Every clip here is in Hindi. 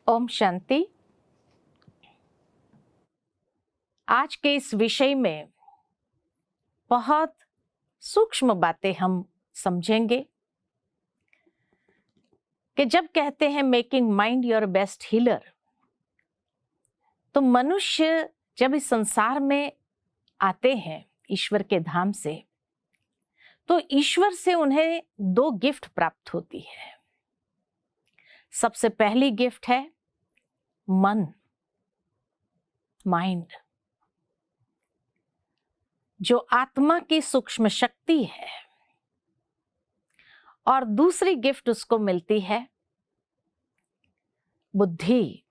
ओम शांति। आज के इस विषय में बहुत सूक्ष्म बातें हम समझेंगे कि जब कहते हैं making mind your best healer, तो मनुष्य जब इस संसार में आते हैं ईश्वर के धाम से, तो ईश्वर से उन्हें दो गिफ्ट प्राप्त होती है। सबसे पहली गिफ्ट है मन, माइंड, जो आत्मा की सूक्ष्म शक्ति है, और दूसरी गिफ्ट उसको मिलती है बुद्धि,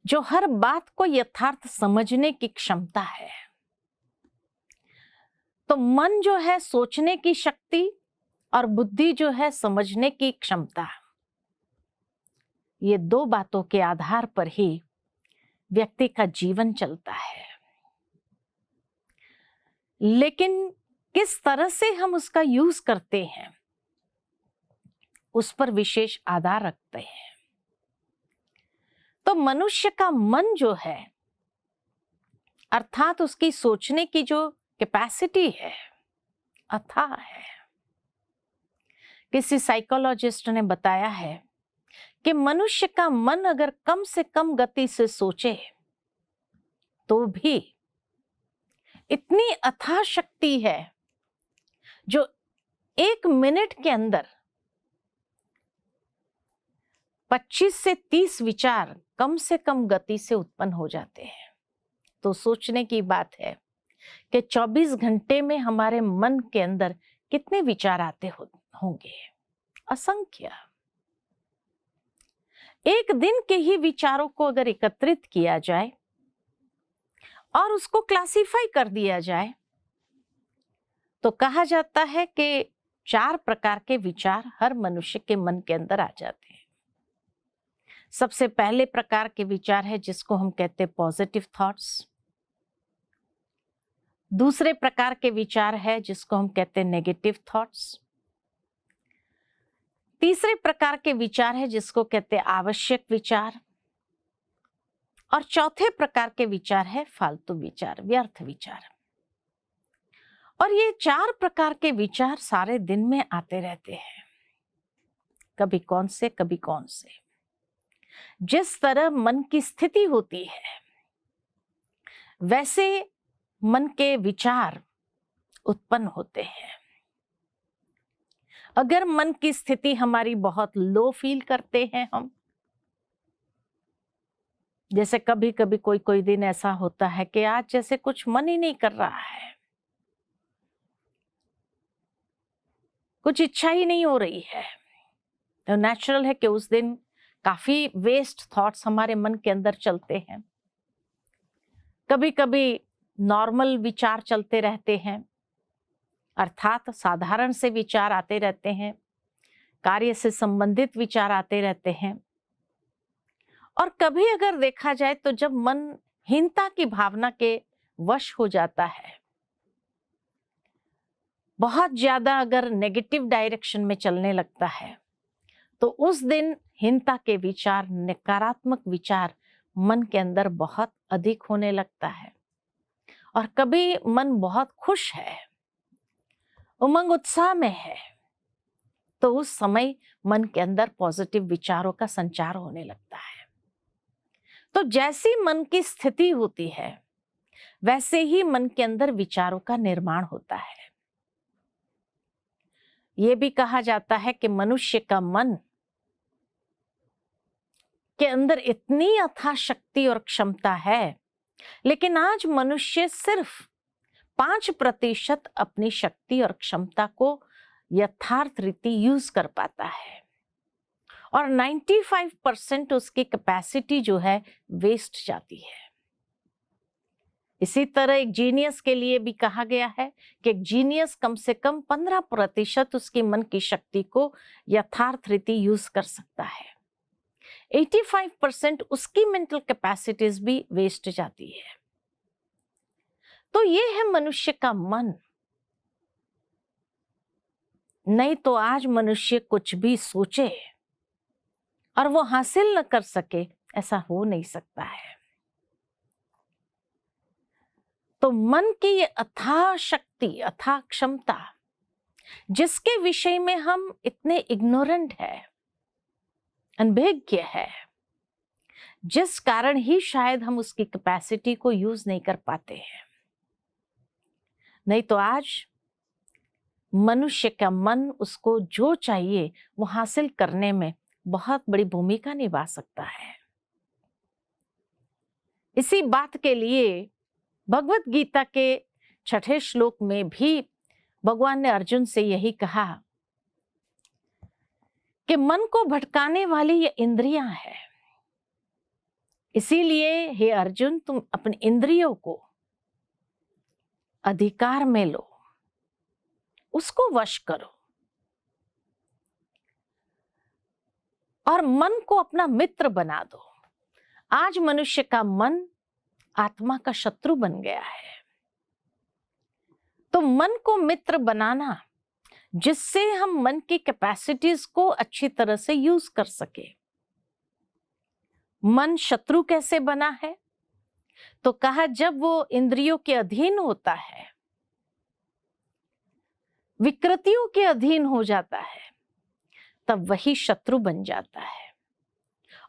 जो हर बात को यथार्थ समझने की क्षमता है। तो मन जो है सोचने की शक्ति और बुद्धि जो है समझने की क्षमता, ये दो बातों के आधार पर ही व्यक्ति का जीवन चलता है। लेकिन किस तरह से हम उसका यूज करते हैं, उस पर विशेष आधार रखते हैं। तो मनुष्य का मन जो है, अर्थात उसकी सोचने की जो कैपेसिटी है, अथाह है। किसी साइकोलॉजिस्ट ने बताया है कि मनुष्य का मन अगर कम से कम गति से सोचे तो भी इतनी अथाह शक्ति है जो 1 मिनट के अंदर 25 से 30 विचार कम से कम गति से उत्पन्न हो जाते हैं। तो सोचने की बात है कि 24 घंटे में हमारे मन के अंदर कितने विचार आते होंगे, असंख्य। एक दिन के ही विचारों को अगर एकत्रित किया जाए और उसको क्लासिफाई कर दिया जाए, तो कहा जाता है कि 4 प्रकार के विचार हर मनुष्य के मन के अंदर आ जाते हैं। सबसे पहले प्रकार के विचार है जिसको हम कहते हैं पॉजिटिव थॉट्स। दूसरे प्रकार के विचार है जिसको हम कहते हैं नेगेटिव थॉट्स। तीसरे प्रकार के विचार है जिसको कहते हैं आवश्यक विचार। और चौथे प्रकार के विचार है फालतू विचार, व्यर्थ विचार। और ये 4 प्रकार के विचार सारे दिन में आते रहते हैं, कभी कौन से कभी कौन से। जिस तरह मन की स्थिति होती है, वैसे मन के विचार उत्पन्न होते हैं। अगर मन की स्थिति हमारी बहुत लो फील करते हैं हम, जैसे कभी कभी कोई दिन ऐसा होता है कि आज जैसे कुछ मन ही नहीं कर रहा है, कुछ इच्छा ही नहीं हो रही है, तो नेचुरल है कि उस दिन काफी वेस्ट थॉट्स हमारे मन के अंदर चलते हैं। कभी कभी नॉर्मल विचार चलते रहते हैं, अर्थात साधारण से विचार आते रहते हैं, कार्य से संबंधित विचार आते रहते हैं। और कभी अगर देखा जाए तो जब मन हीनता की भावना के वश हो जाता है, बहुत ज्यादा अगर नेगेटिव डायरेक्शन में चलने लगता है, तो उस दिन हीनता के विचार, नकारात्मक विचार मन के अंदर बहुत अधिक होने लगता है। और कभी मन बहुत खुश है, उमंग उत्साह में है, तो उस समय मन के अंदर पॉजिटिव विचारों का संचार होने लगता है। तो जैसी मन की स्थिति होती है, वैसे ही मन के अंदर विचारों का निर्माण होता है। यह भी कहा जाता है कि मनुष्य का मन के अंदर इतनी अथाह शक्ति और क्षमता है, लेकिन आज मनुष्य सिर्फ 5% अपनी शक्ति और क्षमता को यथार्थ रीति यूज कर पाता है, और 95% उसकी कैपेसिटी जो है वेस्ट जाती है। इसी तरह एक जीनियस के लिए भी कहा गया है कि एक जीनियस कम से कम 15% उसकी मन की शक्ति को यथार्थ रीति यूज कर सकता है। 85% उसकी मेंटल कैपेसिटीज भी वेस्ट जाती है। तो ये है मनुष्य का मन। नहीं तो आज मनुष्य कुछ भी सोचे और वो हासिल न कर सके, ऐसा हो नहीं सकता है। तो मन की ये अथाह शक्ति, अथाह क्षमता, जिसके विषय में हम इतने इग्नोरेंट है, अनभिज्ञ है, जिस कारण ही शायद हम उसकी कैपेसिटी को यूज नहीं कर पाते हैं। नहीं तो आज मनुष्य का मन उसको जो चाहिए वो हासिल करने में बहुत बड़ी भूमिका निभा सकता है। इसी बात के लिए भगवत गीता के 6ठे श्लोक में भी भगवान ने अर्जुन से यही कहा कि मन को भटकाने वाली ये इंद्रियां हैं, इसीलिए हे अर्जुन तुम अपने इंद्रियों को अधिकार में लो, उसको वश करो और मन को अपना मित्र बना दो। आज मनुष्य का मन आत्मा का शत्रु बन गया है। तो मन को मित्र बनाना, जिससे हम मन की कैपेसिटीज को अच्छी तरह से यूज कर सके। मन शत्रु कैसे बना है? तो कहा जब वो इंद्रियों के अधीन होता है, विकृतियों के अधीन हो जाता है, तब वही शत्रु बन जाता है।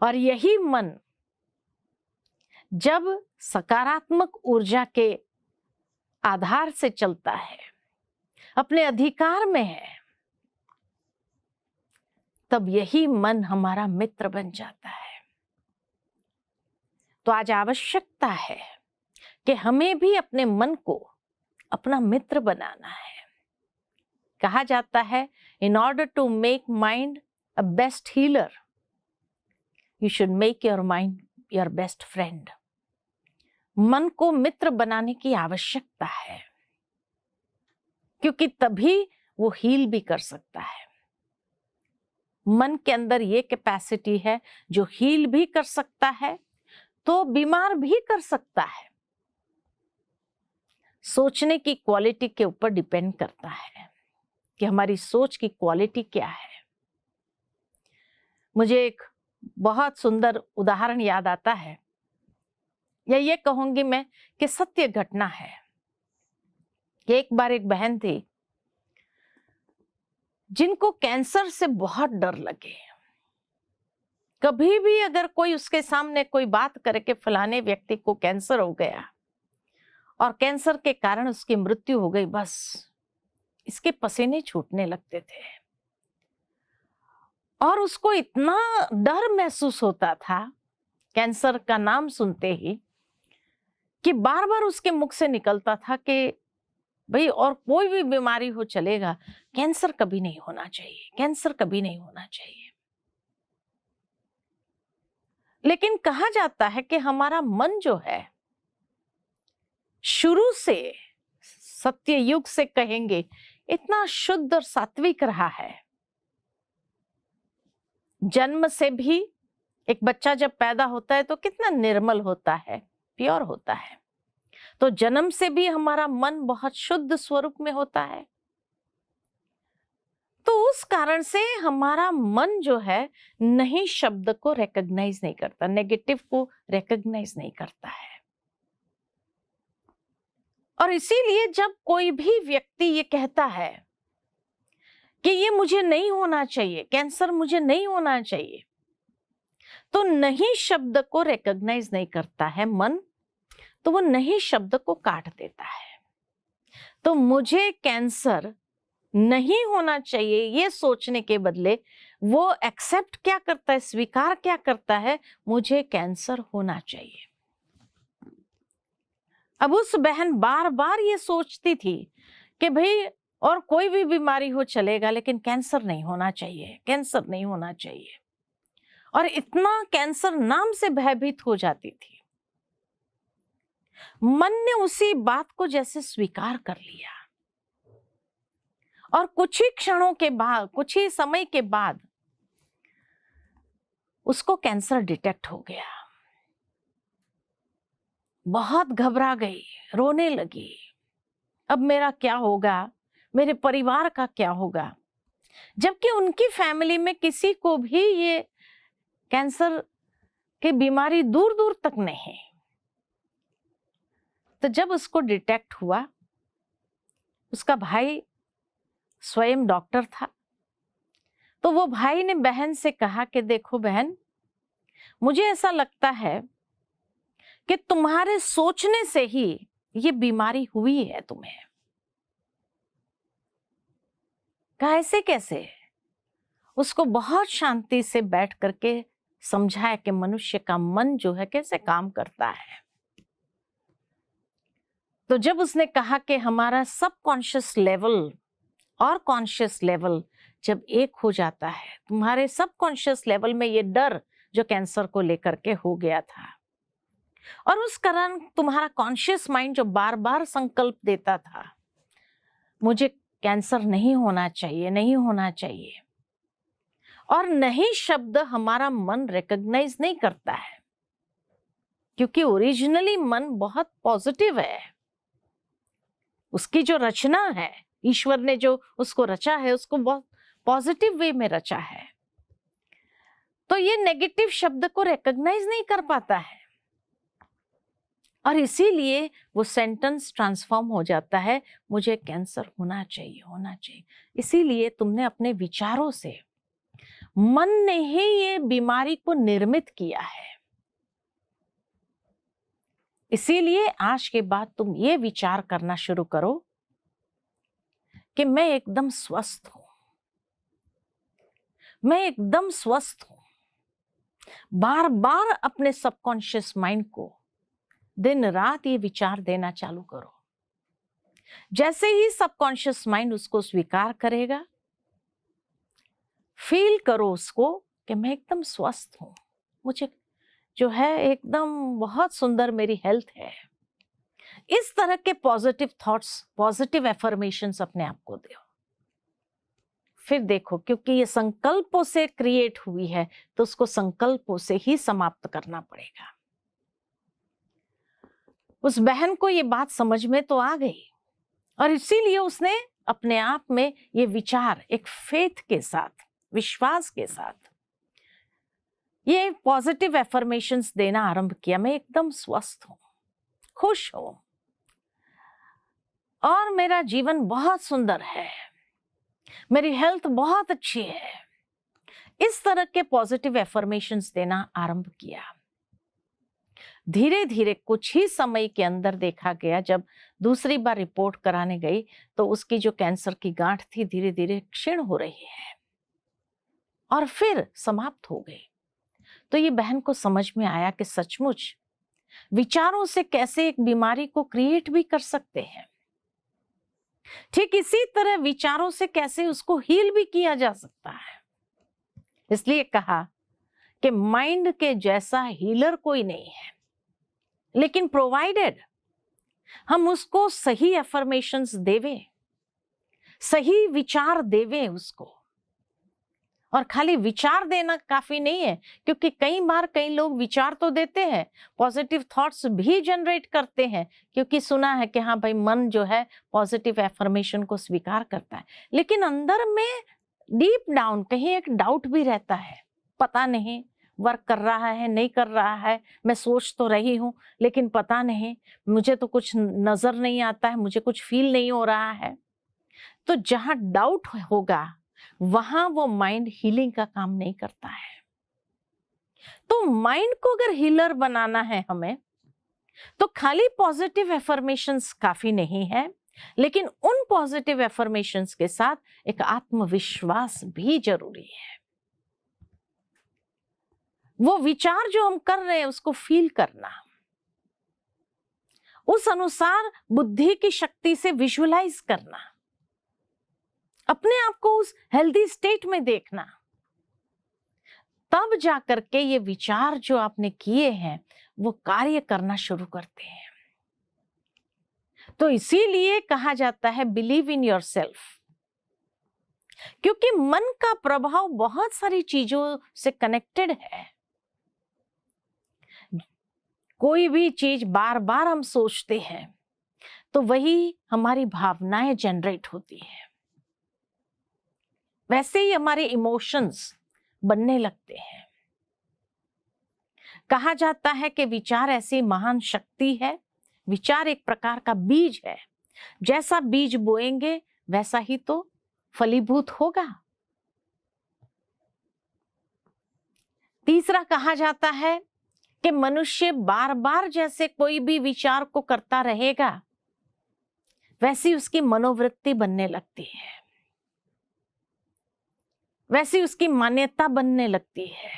और यही मन जब सकारात्मक ऊर्जा के आधार से चलता है, अपने अधिकार में है, तब यही मन हमारा मित्र बन जाता है। तो आज आवश्यकता है कि हमें भी अपने मन को अपना मित्र बनाना है। कहा जाता है, in order to make mind a best healer, you should make your mind your best friend. मन को मित्र बनाने की आवश्यकता है, क्योंकि तभी वो हील भी कर सकता है। मन के अंदर ये कैपेसिटी है जो हील भी कर सकता है, तो बीमार भी कर सकता है। सोचने की क्वालिटी के ऊपर डिपेंड करता है कि हमारी सोच की क्वालिटी क्या है। मुझे एक बहुत सुंदर उदाहरण याद आता है, या ये कहूंगी मैं कि सत्य घटना है। एक बार एक बहन थी जिनको कैंसर से बहुत डर लगे। कभी भी अगर कोई उसके सामने कोई बात करे कि फलाने व्यक्ति को कैंसर हो गया और कैंसर के कारण उसकी मृत्यु हो गई, बस इसके पसीने छूटने लगते थे। और उसको इतना डर महसूस होता था कैंसर का नाम सुनते ही, कि बार बार उसके मुख से निकलता था कि भाई और कोई भी बीमारी हो चलेगा, कैंसर कभी नहीं होना चाहिए, कैंसर कभी नहीं होना चाहिए। लेकिन कहा जाता है कि हमारा मन जो है शुरू से, सत्य युग से कहेंगे, इतना शुद्ध और सात्विक रहा है। जन्म से भी एक बच्चा जब पैदा होता है तो कितना निर्मल होता है, प्योर होता है। तो जन्म से भी हमारा मन बहुत शुद्ध स्वरूप में होता है। तो उस कारण से हमारा मन जो है नहीं शब्द को रिकॉग्नाइज नहीं करता, नेगेटिव को रिकॉग्नाइज नहीं करता है। और इसीलिए जब कोई भी व्यक्ति ये कहता है कि ये मुझे नहीं होना चाहिए, कैंसर मुझे नहीं होना चाहिए, तो नहीं शब्द को रिकॉग्नाइज नहीं करता है मन, तो वो नहीं शब्द को काट देता है। तो मुझे कैंसर नहीं होना चाहिए ये सोचने के बदले वो एक्सेप्ट क्या करता है, स्वीकार क्या करता है, मुझे कैंसर होना चाहिए। अब उस बहन बार बार ये सोचती थी कि भाई और कोई भी बीमारी हो चलेगा, लेकिन कैंसर नहीं होना चाहिए, कैंसर नहीं होना चाहिए। और इतना कैंसर नाम से भयभीत हो जाती थी। मन ने उसी बात को जैसे स्वीकार कर लिया और कुछ ही क्षणों के बाद, कुछ ही समय के बाद उसको कैंसर डिटेक्ट हो गया। बहुत घबरा गई, रोने लगी, अब मेरा क्या होगा, मेरे परिवार का क्या होगा। जबकि उनकी फैमिली में किसी को भी ये कैंसर की बीमारी दूर दूर तक नहीं। तो जब उसको डिटेक्ट हुआ, उसका भाई स्वयं डॉक्टर था, तो वो भाई ने बहन से कहा कि देखो बहन, मुझे ऐसा लगता है कि तुम्हारे सोचने से ही ये बीमारी हुई है तुम्हें। कहा ऐसे कैसे? उसको बहुत शांति से बैठ करके समझाया कि मनुष्य का मन जो है कैसे काम करता है। तो जब उसने कहा कि हमारा सबकॉन्शियस लेवल और कॉन्शियस लेवल जब एक हो जाता है, तुम्हारे सबकॉन्शियस लेवल में ये डर जो कैंसर को लेकर के हो गया था, और उस कारण तुम्हारा कॉन्शियस माइंड जो बार बार संकल्प देता था, मुझे कैंसर नहीं होना चाहिए, नहीं होना चाहिए, और नहीं शब्द हमारा मन रिकॉग्नाइज नहीं करता है, क्योंकि ओरिजिनली मन बहुत पॉजिटिव है। उसकी जो रचना है, ईश्वर ने जो उसको रचा है, उसको बहुत पॉजिटिव वे में रचा है। तो ये नेगेटिव शब्द को रिकॉग्नाइज नहीं कर पाता है, और इसीलिए वो सेंटेंस ट्रांसफॉर्म हो जाता है, मुझे कैंसर होना चाहिए, होना चाहिए। इसीलिए तुमने अपने विचारों से, मन ने ही ये बीमारी को निर्मित किया है। इसीलिए आज के बाद तुम ये विचार करना शुरू करो कि मैं एकदम स्वस्थ हूं, मैं एकदम स्वस्थ हूं। बार बार अपने सबकॉन्शियस माइंड को दिन रात ये विचार देना चालू करो। जैसे ही सबकॉन्शियस माइंड उसको स्वीकार करेगा, फील करो उसको कि मैं एकदम स्वस्थ हूं, मुझे जो है एकदम बहुत सुंदर मेरी हेल्थ है। इस तरह के पॉजिटिव थॉट्स, पॉजिटिव एफर्मेशंस अपने आप को दो। फिर देखो, क्योंकि ये संकल्पों से क्रिएट हुई है, तो उसको संकल्पों से ही समाप्त करना पड़ेगा। उस बहन को ये बात समझ में तो आ गई, और इसीलिए उसने अपने आप में ये विचार एक फेथ के साथ, विश्वास के साथ ये पॉजिटिव एफर्मेशंस देना आरंभ किया। मैं एकदम स्वस्थ हूं, खुश हूं, और मेरा जीवन बहुत सुंदर है, मेरी हेल्थ बहुत अच्छी है। इस तरह के पॉजिटिव एफर्मेशंस देना आरंभ किया। धीरे धीरे कुछ ही समय के अंदर देखा गया, जब दूसरी बार रिपोर्ट कराने गई, तो उसकी जो कैंसर की गांठ थी धीरे धीरे क्षीण हो रही है और फिर समाप्त हो गई। तो ये बहन को समझ में आया कि सचमुच विचारों से कैसे एक बीमारी को क्रिएट भी कर सकते हैं, ठीक इसी तरह विचारों से कैसे उसको हील भी किया जा सकता है। इसलिए कहा कि माइंड के जैसा हीलर कोई नहीं है, लेकिन प्रोवाइडेड हम उसको सही एफर्मेशंस देवे, सही विचार देवे उसको। और खाली विचार देना काफी नहीं है, क्योंकि कई बार कई लोग विचार तो देते हैं, पॉजिटिव थॉट्स भी जनरेट करते हैं, क्योंकि सुना है कि हाँ भाई मन जो है पॉजिटिव एफर्मेशन को स्वीकार करता है, लेकिन अंदर में डीप डाउन कहीं एक डाउट भी रहता है, पता नहीं वर्क कर रहा है नहीं कर रहा है, मैं सोच तो रही हूं लेकिन पता नहीं, मुझे तो कुछ नजर नहीं आता है, मुझे कुछ फील नहीं हो रहा है। तो जहां डाउट होगा वहां वो माइंड हीलिंग का काम नहीं करता है। तो माइंड को अगर हीलर बनाना है हमें, तो खाली पॉजिटिव एफर्मेशंस काफी नहीं है, लेकिन उन पॉजिटिव एफर्मेशंस के साथ एक आत्मविश्वास भी जरूरी है। वो विचार जो हम कर रहे हैं उसको फील करना, उस अनुसार बुद्धि की शक्ति से विजुअलाइज करना, अपने आप को उस हेल्दी स्टेट में देखना, तब जाकर के ये विचार जो आपने किए हैं वो कार्य करना शुरू करते हैं। तो इसीलिए कहा जाता है बिलीव इन योरसेल्फ, क्योंकि मन का प्रभाव बहुत सारी चीजों से कनेक्टेड है। कोई भी चीज बार बार हम सोचते हैं तो वही हमारी भावनाएं जनरेट होती है, वैसे ही हमारे इमोशंस बनने लगते हैं। कहा जाता है कि विचार ऐसी महान शक्ति है, विचार एक प्रकार का बीज है, जैसा बीज बोएंगे वैसा ही तो फलीभूत होगा। तीसरा कहा जाता है कि मनुष्य बार बार जैसे कोई भी विचार को करता रहेगा वैसी उसकी मनोवृत्ति बनने लगती है, वैसी उसकी मान्यता बनने लगती है,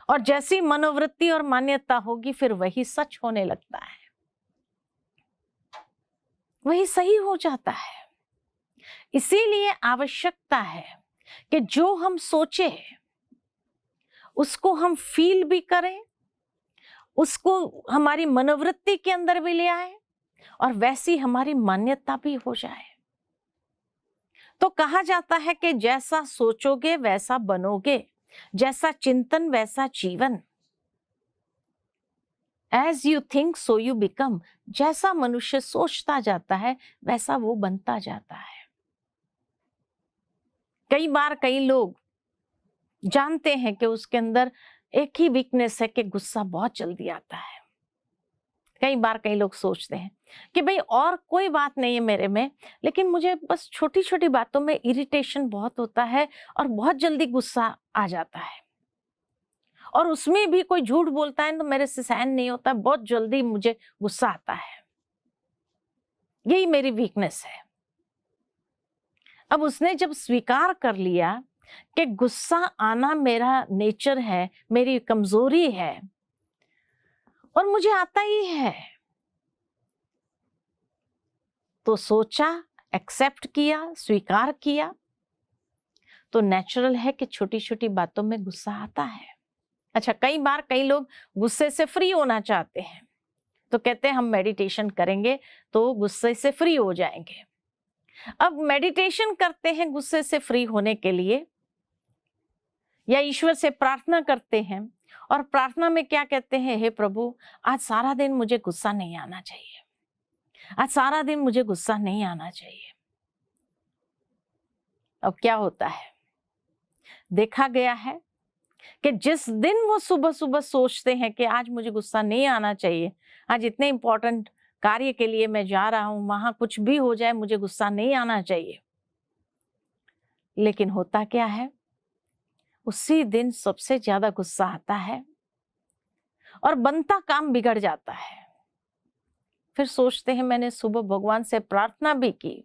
और जैसी मनोवृत्ति और मान्यता होगी फिर वही सच होने लगता है, वही सही हो जाता है। इसीलिए आवश्यकता है कि जो हम सोचे उसको हम फील भी करें, उसको हमारी मनोवृत्ति के अंदर भी ले आए और वैसी हमारी मान्यता भी हो जाए। तो कहा जाता है कि जैसा सोचोगे वैसा बनोगे, जैसा चिंतन वैसा जीवन। As you think so you become। जैसा मनुष्य सोचता जाता है वैसा वो बनता जाता है। कई बार कई लोग जानते हैं कि उसके अंदर एक ही वीकनेस है कि गुस्सा बहुत जल्दी आता है। कई बार कई लोग सोचते हैं कि भाई और कोई बात नहीं है मेरे में, लेकिन मुझे बस छोटी छोटी बातों में इरिटेशन बहुत होता है और बहुत जल्दी गुस्सा आ जाता है, और उसमें भी कोई झूठ बोलता है तो मेरे से सहन नहीं होता, बहुत जल्दी मुझे गुस्सा आता है, यही मेरी वीकनेस है। अब उसने जब स्वीकार कर लिया कि गुस्सा आना मेरा नेचर है, मेरी कमजोरी है और मुझे आता ही है, तो सोचा, एक्सेप्ट किया, स्वीकार किया, तो नेचुरल है कि छोटी छोटी बातों में गुस्सा आता है। अच्छा, कई बार कई लोग गुस्से से फ्री होना चाहते हैं तो कहते हैं हम मेडिटेशन करेंगे तो गुस्से से फ्री हो जाएंगे। अब मेडिटेशन करते हैं गुस्से से फ्री होने के लिए, या ईश्वर से प्रार्थना करते हैं और प्रार्थना में क्या कहते हैं, हे प्रभु आज सारा दिन मुझे गुस्सा नहीं आना चाहिए, आज सारा दिन मुझे गुस्सा नहीं आना चाहिए। अब क्या होता है, देखा गया है कि जिस दिन वो सुबह सुबह सोचते हैं कि आज मुझे गुस्सा नहीं आना चाहिए, आज इतने इंपॉर्टेंट कार्य के लिए मैं जा रहा हूं, वहां कुछ भी हो जाए मुझे गुस्सा नहीं आना चाहिए, लेकिन होता क्या है, उसी दिन सबसे ज्यादा गुस्सा आता है और बनता काम बिगड़ जाता है। फिर सोचते हैं मैंने सुबह भगवान से प्रार्थना भी की,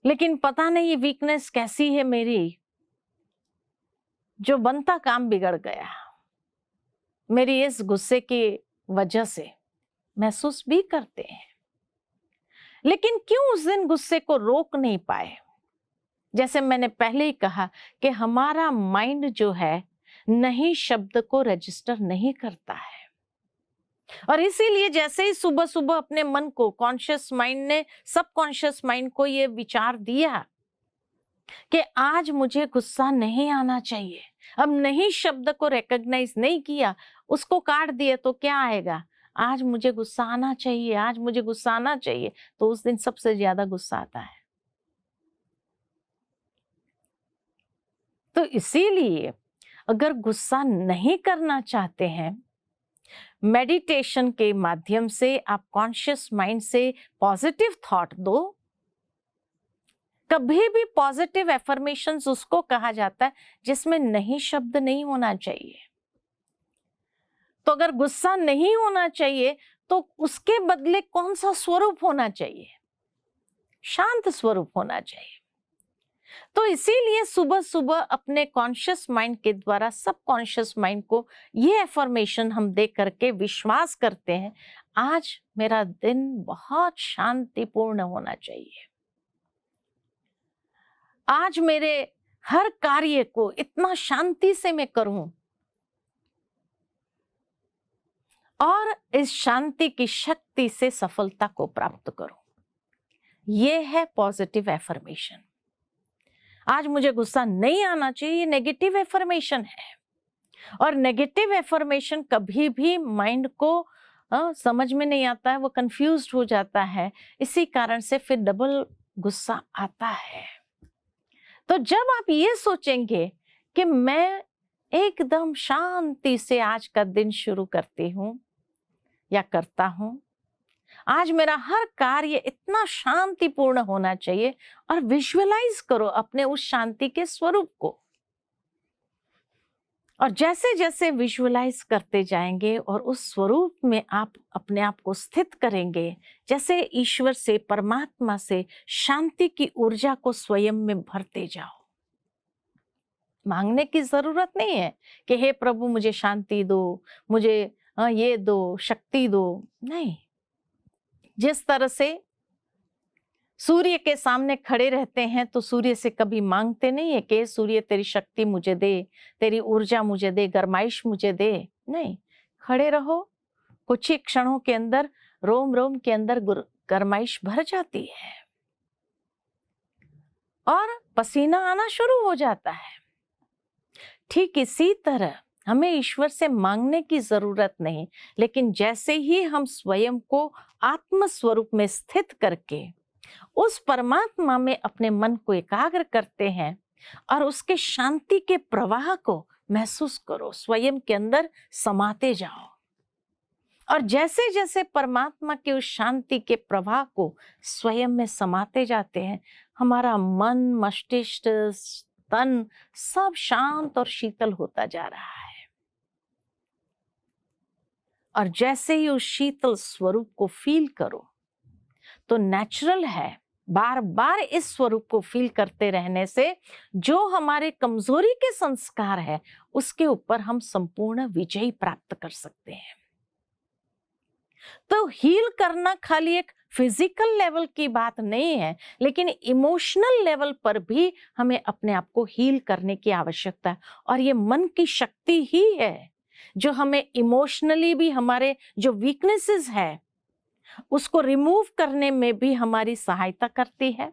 लेकिन पता नहीं ये वीकनेस कैसी है मेरी जो बनता काम बिगड़ गया, मेरी इस गुस्से की वजह से महसूस भी करते हैं। लेकिन क्यों उस दिन गुस्से को रोक नहीं पाए? जैसे मैंने पहले ही कहा कि हमारा माइंड जो है नहीं शब्द को रजिस्टर नहीं करता है, और इसीलिए जैसे ही सुबह सुबह अपने मन को कॉन्शियस माइंड ने सबकॉन्शियस माइंड को ये विचार दिया कि आज मुझे गुस्सा नहीं आना चाहिए, अब नहीं शब्द को रिकॉग्नाइज नहीं किया, उसको काट दिए तो क्या आएगा, आज मुझे गुस्सा आना चाहिए, आज मुझे गुस्सा आना चाहिए, तो उस दिन सबसे ज्यादा गुस्सा आता है। तो इसीलिए अगर गुस्सा नहीं करना चाहते हैं, मेडिटेशन के माध्यम से आप कॉन्शियस माइंड से पॉजिटिव थॉट दो। कभी भी पॉजिटिव एफर्मेशंस उसको कहा जाता है जिसमें नहीं शब्द नहीं होना चाहिए। तो अगर गुस्सा नहीं होना चाहिए तो उसके बदले कौन सा स्वरूप होना चाहिए, शांत स्वरूप होना चाहिए। तो इसीलिए सुबह सुबह अपने कॉन्शियस माइंड के द्वारा सबकॉन्शियस माइंड को ये एफर्मेशन हम दे करके विश्वास करते हैं, आज मेरा दिन बहुत शांतिपूर्ण होना चाहिए, आज मेरे हर कार्य को इतना शांति से मैं करूं और इस शांति की शक्ति से सफलता को प्राप्त करूं। यह है पॉजिटिव एफर्मेशन। आज मुझे गुस्सा नहीं आना चाहिए, ये नेगेटिव एफर्मेशन है, और नेगेटिव एफर्मेशन कभी भी माइंड को समझ में नहीं आता है, वो कंफ्यूज्ड हो जाता है, इसी कारण से फिर डबल गुस्सा आता है। तो जब आप ये सोचेंगे कि मैं एकदम शांति से आज का दिन शुरू करती हूँ या करता हूँ। आज मेरा हर कार्य इतना शांतिपूर्ण होना चाहिए, और विजुअलाइज करो अपने उस शांति के स्वरूप को। और जैसे जैसे विजुअलाइज करते जाएंगे और उस स्वरूप में आप अपने आप को स्थित करेंगे, जैसे ईश्वर से, परमात्मा से शांति की ऊर्जा को स्वयं में भरते जाओ। मांगने की जरूरत नहीं है कि हे प्रभु मुझे शांति दो, मुझे ये दो, शक्ति दो। नहीं, जिस तरह से सूर्य के सामने खड़े रहते हैं तो सूर्य से कभी मांगते नहीं है कि सूर्य तेरी शक्ति मुझे दे, तेरी ऊर्जा मुझे दे, गरमाइश मुझे दे। नहीं, खड़े रहो, कुछ ही क्षणों के अंदर रोम रोम के अंदर गरमाइश भर जाती है और पसीना आना शुरू हो जाता है। ठीक इसी तरह हमें ईश्वर से मांगने की जरूरत नहीं, लेकिन जैसे ही हम स्वयं को आत्म स्वरूप में स्थित करके उस परमात्मा में अपने मन को एकाग्र करते हैं और उसके शांति के प्रवाह को महसूस करो, स्वयं के अंदर समाते जाओ। और जैसे जैसे परमात्मा के उस शांति के प्रवाह को स्वयं में समाते जाते हैं, हमारा मन, मस्तिष्क, तन सब शांत और शीतल होता जा रहा है। और जैसे ही उस शीतल स्वरूप को फील करो तो नेचुरल है बार बार इस स्वरूप को फील करते रहने से जो हमारे कमजोरी के संस्कार है उसके ऊपर हम संपूर्ण विजय प्राप्त कर सकते हैं। तो हील करना खाली एक फिजिकल लेवल की बात नहीं है, लेकिन इमोशनल लेवल पर भी हमें अपने आप को हील करने की आवश्यकता है। और ये मन की शक्ति ही है जो हमें इमोशनली भी, हमारे जो वीकनेसेस है उसको रिमूव करने में भी हमारी सहायता करती है।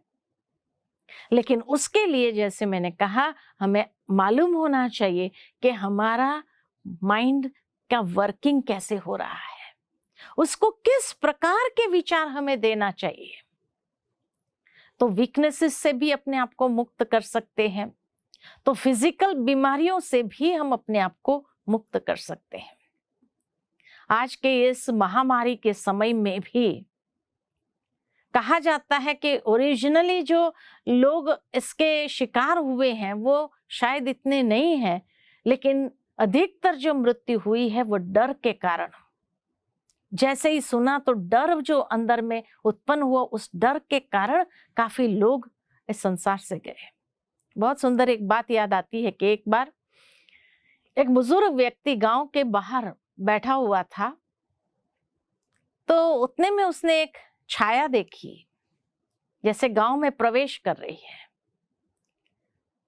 लेकिन उसके लिए, जैसे मैंने कहा, हमें मालूम होना चाहिए कि हमारा माइंड का वर्किंग कैसे हो रहा है, उसको किस प्रकार के विचार हमें देना चाहिए। तो वीकनेसेस से भी अपने आप को मुक्त कर सकते हैं, तो फिजिकल बीमारियों से भी हम अपने आप को मुक्त कर सकते हैं। आज के इस महामारी के समय में भी कहा जाता है कि ओरिजिनली जो लोग इसके शिकार हुए हैं वो शायद इतने नहीं हैं, लेकिन अधिकतर जो मृत्यु हुई है वो डर के कारण। जैसे ही सुना तो डर जो अंदर में उत्पन्न हुआ, उस डर के कारण काफी लोग इस संसार से गए। बहुत सुंदर एक बात याद आती है कि एक बार एक बुजुर्ग व्यक्ति गांव के बाहर बैठा हुआ था, तो उतने में उसने एक छाया देखी जैसे गांव में प्रवेश कर रही है।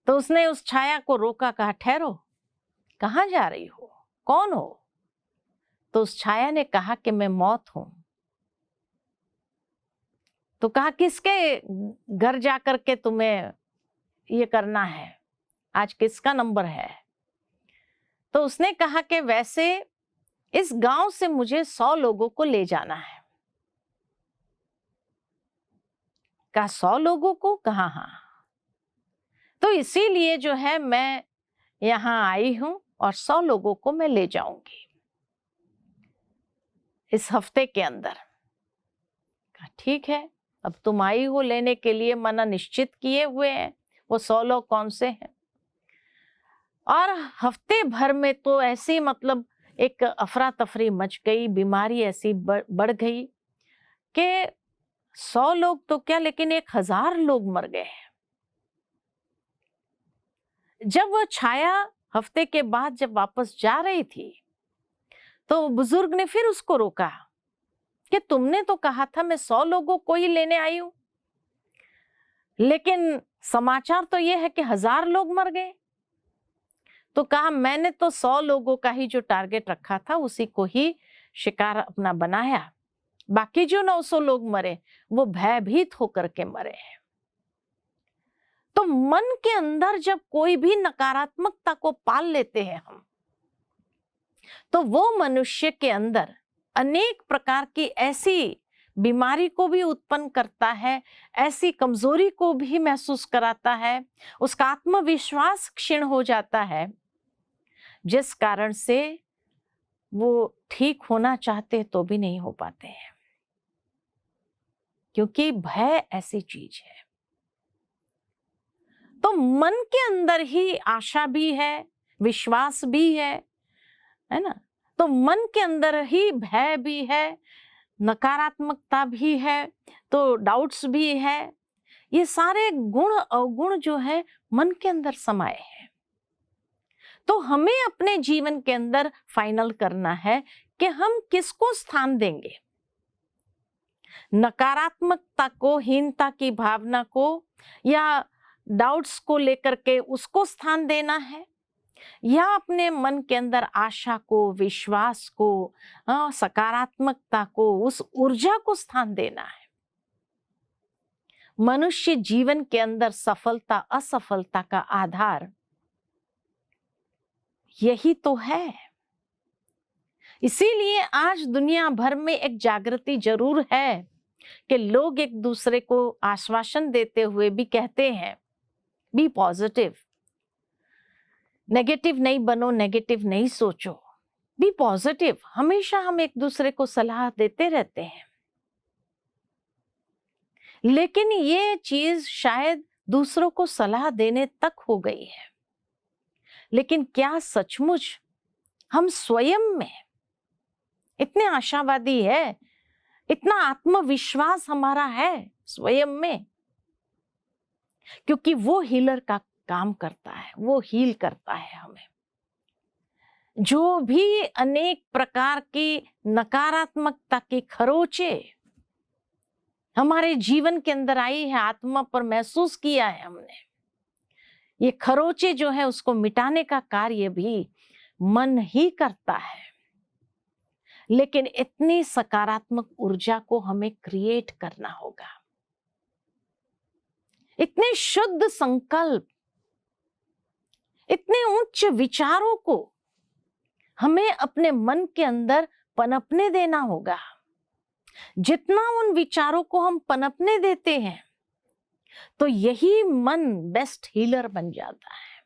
तो उसने उस छाया को रोका, कहा ठहरो, कहाँ जा रही हो, कौन हो? तो उस छाया ने कहा कि मैं मौत हूं। तो कहा किसके घर जाकर के तुम्हें ये करना है, आज किसका नंबर है? तो उसने कहा कि वैसे इस गांव से मुझे 100 लोगों को ले जाना है। कहा 100 लोगों को? कहा हाँ। तो इसीलिए जो है मैं यहां आई हूं और 100 लोगों को मैं ले जाऊंगी इस हफ्ते के अंदर। कहा ठीक है, अब तुम आई हो लेने के लिए, मना निश्चित किए हुए हैं, वो 100 लोग कौन से हैं? और हफ्ते भर में तो ऐसी मतलब एक अफरा तफरी मच गई, बीमारी ऐसी बढ़ गई कि 100 लोग तो क्या, लेकिन 1000 लोग मर गए। जब वो छाया हफ्ते के बाद जब वापस जा रही थी तो बुजुर्ग ने फिर उसको रोका कि तुमने तो कहा था मैं 100 लोगों को ही लेने आई हूं, लेकिन समाचार तो ये है कि 1000 लोग मर गए। तो कहा मैंने तो 100 लोगों का ही जो टारगेट रखा था उसी को ही शिकार अपना बनाया, बाकी जो 900 लोग मरे वो भयभीत होकर के मरे। तो मन के अंदर जब कोई भी नकारात्मकता को पाल लेते हैं हम, तो वो मनुष्य के अंदर अनेक प्रकार की ऐसी बीमारी को भी उत्पन्न करता है, ऐसी कमजोरी को भी महसूस कराता है, उसका आत्मविश्वास क्षीण हो जाता है। जिस कारण से वो ठीक होना चाहते तो भी नहीं हो पाते हैं, क्योंकि भय ऐसी चीज है। तो मन के अंदर ही आशा भी है, विश्वास भी है ना? तो मन के अंदर ही भय भी है, नकारात्मकता भी है, तो डाउट्स भी है। ये सारे गुण अवगुण जो है मन के अंदर समाये हैं। तो हमें अपने जीवन के अंदर फाइनल करना है कि हम किसको स्थान देंगे, नकारात्मकता को, हीनता की भावना को, या डाउट्स को लेकर के उसको स्थान देना है, या अपने मन के अंदर आशा को, विश्वास को, सकारात्मकता को, उस ऊर्जा को स्थान देना है। मनुष्य जीवन के अंदर सफलता असफलता का आधार यही तो है। इसीलिए आज दुनिया भर में एक जागृति जरूर है कि लोग एक दूसरे को आश्वासन देते हुए भी कहते हैं, बी पॉजिटिव, नेगेटिव नहीं बनो, नेगेटिव नहीं सोचो, बी पॉजिटिव। हमेशा हम एक दूसरे को सलाह देते रहते हैं, लेकिन ये चीज शायद दूसरों को सलाह देने तक हो गई है। लेकिन क्या सचमुच हम स्वयं में इतने आशावादी है, इतना आत्मविश्वास हमारा है स्वयं में? क्योंकि वो हीलर का काम करता है, वो हील करता है हमें। जो भी अनेक प्रकार की नकारात्मकता की खरोचे हमारे जीवन के अंदर आई है, आत्मा पर महसूस किया है हमने, ये खरोचे जो है उसको मिटाने का कार्य भी मन ही करता है। लेकिन इतनी सकारात्मक ऊर्जा को हमें क्रिएट करना होगा, इतने शुद्ध संकल्प, इतने उच्च विचारों को हमें अपने मन के अंदर पनपने देना होगा। जितना उन विचारों को हम पनपने देते हैं तो यही मन बेस्ट हीलर बन जाता है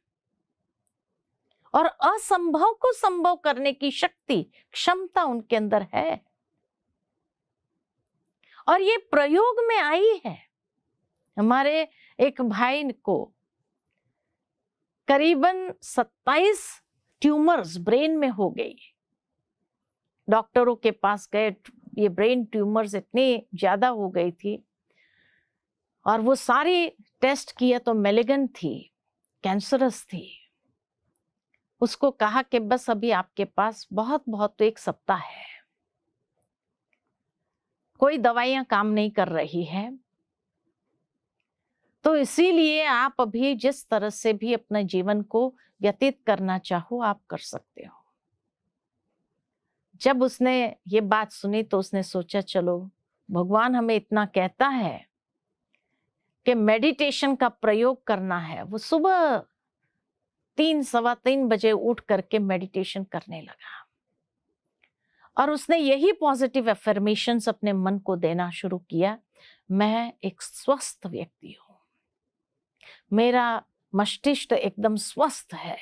और असंभव को संभव करने की शक्ति, क्षमता उनके अंदर है। और ये प्रयोग में आई है। हमारे एक भाई को करीबन 27 ट्यूमर्स ब्रेन में हो गई। डॉक्टरों के पास गए, ये ब्रेन ट्यूमर्स इतनी ज्यादा हो गई थी और वो सारी टेस्ट किया तो मैलिगेंट थी, कैंसरस थी। उसको कहा कि बस अभी आपके पास बहुत तो 1 सप्ताह है, कोई दवाइयां काम नहीं कर रही है, तो इसीलिए आप अभी जिस तरह से भी अपने जीवन को व्यतीत करना चाहो आप कर सकते हो। जब उसने ये बात सुनी तो उसने सोचा चलो भगवान हमें इतना कहता है कि मेडिटेशन का प्रयोग करना है। वो सुबह 3-3:15 बजे उठ करके मेडिटेशन करने लगा और उसने यही पॉजिटिव अफर्मेशंस अपने मन को देना शुरू किया, मैं एक स्वस्थ व्यक्ति हूं, मेरा मस्तिष्क एकदम स्वस्थ है,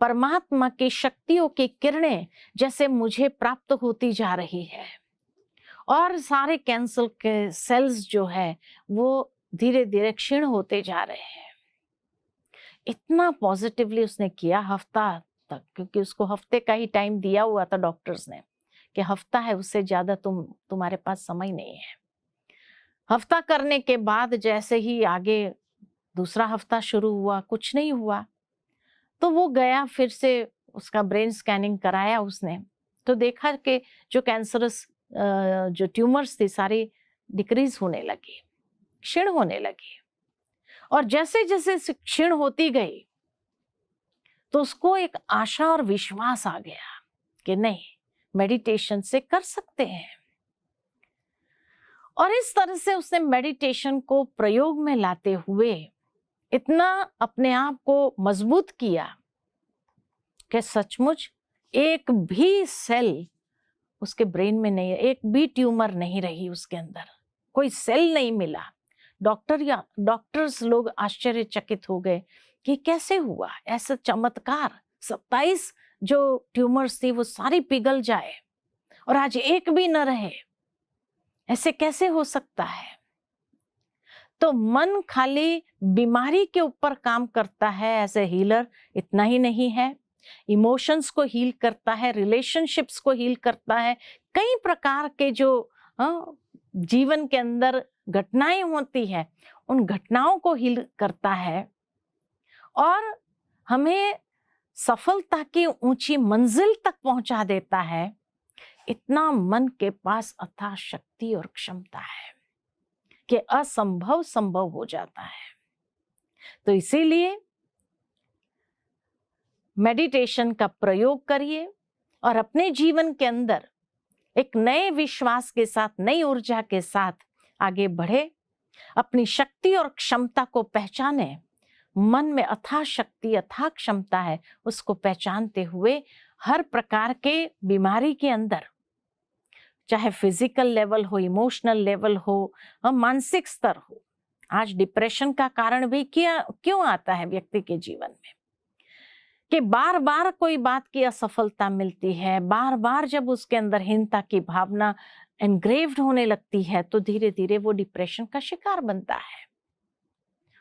परमात्मा की शक्तियों की किरणें जैसे मुझे प्राप्त होती जा रही है और सारे कैंसर के सेल्स जो है वो धीरे धीरे क्षीण होते जा रहे हैं। इतना पॉजिटिवली उसने किया हफ्ता तक, क्योंकि उसको हफ्ते का ही टाइम दिया हुआ था डॉक्टर्स ने कि हफ्ता है, उससे ज्यादा तुम्हारे पास समय नहीं है। हफ्ता करने के बाद जैसे ही आगे दूसरा हफ्ता शुरू हुआ, कुछ नहीं हुआ, तो वो गया फिर से उसका ब्रेन स्कैनिंग कराया उसने, तो देखा कि जो कैंसरस जो ट्यूमर्स थी सारी डिक्रीज होने लगी, क्षीण होने लगी। और जैसे जैसे क्षीण होती गई तो उसको एक आशा और विश्वास आ गया कि नहीं, मेडिटेशन से कर सकते हैं। और इस तरह से उसने मेडिटेशन को प्रयोग में लाते हुए इतना अपने आप को मजबूत किया कि सचमुच एक भी सेल उसके ब्रेन में नहीं, एक भी ट्यूमर नहीं रही उसके अंदर, कोई सेल नहीं मिला। डॉक्टर्स लोग आश्चर्यचकित हो गए कि कैसे हुआ, ऐसा चमत्कार 27 जो ट्यूमर्स थी वो सारी पिघल जाए और आज एक भी न रहे, ऐसे कैसे हो सकता है? तो मन खाली बीमारी के ऊपर काम करता है एज ए हीलर इतना ही नहीं है, इमोशंस को हील करता है, रिलेशनशिप्स को हील करता है, कई प्रकार के जो जीवन के अंदर घटनाएं होती है उन घटनाओं को हील करता है और हमें सफलता की ऊंची मंजिल तक पहुंचा देता है। इतना मन के पास अथाह शक्ति और क्षमता है कि असंभव संभव हो जाता है। तो इसीलिए मेडिटेशन का प्रयोग करिए और अपने जीवन के अंदर एक नए विश्वास के साथ, नई ऊर्जा के साथ आगे बढ़े, अपनी शक्ति और क्षमता को पहचाने। मन में अथाह शक्ति, अथाह क्षमता है, उसको पहचानते हुए हर प्रकार के बीमारी के अंदर, चाहे फिजिकल लेवल हो, इमोशनल लेवल हो, मानसिक स्तर हो। आज डिप्रेशन का कारण भी क्यों आता है व्यक्ति के जीवन में कि बार बार कोई बात की असफलता मिलती है, बार बार जब उसके अंदर हीनता की भावना एनग्रेव्ड होने लगती है तो धीरे धीरे वो डिप्रेशन का शिकार बनता है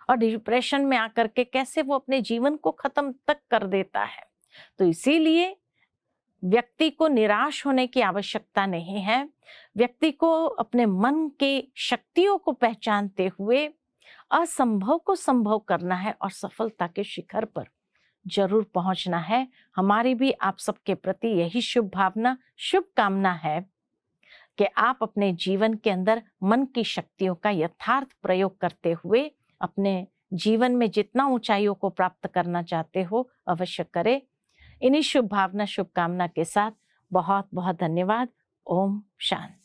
और डिप्रेशन में आकर के कैसे वो अपने जीवन को खत्म तक कर देता है। तो इसीलिए व्यक्ति को निराश होने की आवश्यकता नहीं है। व्यक्ति को अपने मन के शक्तियों को पहचानते हुए असंभव को संभव करना है और सफलता के शिखर पर जरूर पहुंचना है। हमारी भी आप सबके प्रति यही शुभ भावना, शुभकामना है कि आप अपने जीवन के अंदर मन की शक्तियों का यथार्थ प्रयोग करते हुए अपने जीवन में जितना ऊंचाइयों को प्राप्त करना चाहते हो अवश्य करें। इन्हीं शुभ भावना, शुभकामना के साथ बहुत बहुत धन्यवाद। ओम शांति।